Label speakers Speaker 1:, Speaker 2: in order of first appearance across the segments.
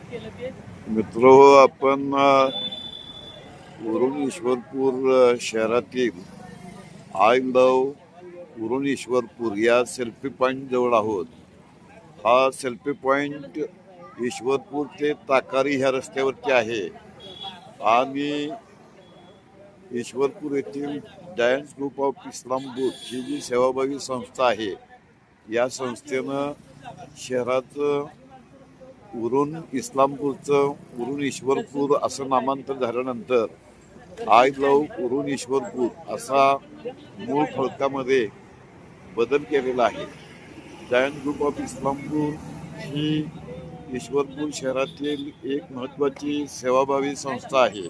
Speaker 1: मित्र आपण उरण ईश्वरपूर शहरातील आय लव उरण ईश्वरपूर या सेल्फी पॉईंट जवळ आहोत. हा सेल्फी पॉईंट ईश्वरपूर ते ताकारी ह्या रस्त्यावरती आहे आणि ईश्वरपूर येथील जायंट्स ग्रुप ऑफ इस्लाम बूथ ही जी सेवाभावी संस्था आहे, या संस्थेनं शहराचं उरण इस्लामपूरचं उरण ईश्वरपूर असं नामांतर झाल्यानंतर आय लव उरण ईश्वरपूर असा मूळ फलकामध्ये बदल केलेला आहे. जायंट ग्रुप ऑफ इस्लामपूर ही ईश्वरपूर शहरातील एक महत्त्वाची सेवाभावी संस्था आहे.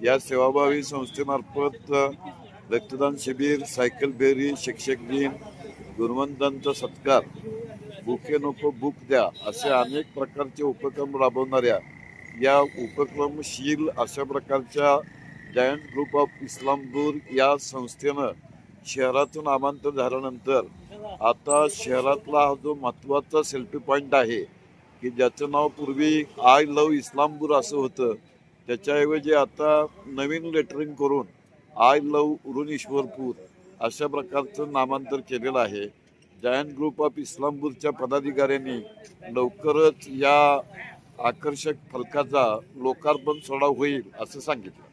Speaker 1: या सेवाभावी संस्थेमार्फत रक्तदान शिबिर, सायकल फेरी, शिक्षक दिन, गुणवंतांचा सत्कार, भुके नको भूक द्या असे अनेक प्रकारचे उपक्रम राबवणाऱ्या या उपक्रमशील अशा प्रकारच्या जायंट ग्रुप ऑफ इस्लामपूर या संस्थेनं शहरातून नामांतर झाल्यानंतर आता शहरातला हा जो महत्त्वाचा सेल्फी पॉईंट आहे की ज्याचं नाव पूर्वी आय लव इस्लामपूर असं होतं, त्याच्याऐवजी आता नवीन लेटरिंग करून आय लव उरण ईश्वरपूर अशा प्रकारचं नामांतर केलेलं आहे. जायंट ग्रुप ऑफ इस्लामपूरच्या पदाधिकाऱ्यांनी लवकरच या आकर्षक फलकाचा लोकार्पण सोहळा होईल असं सांगितलं.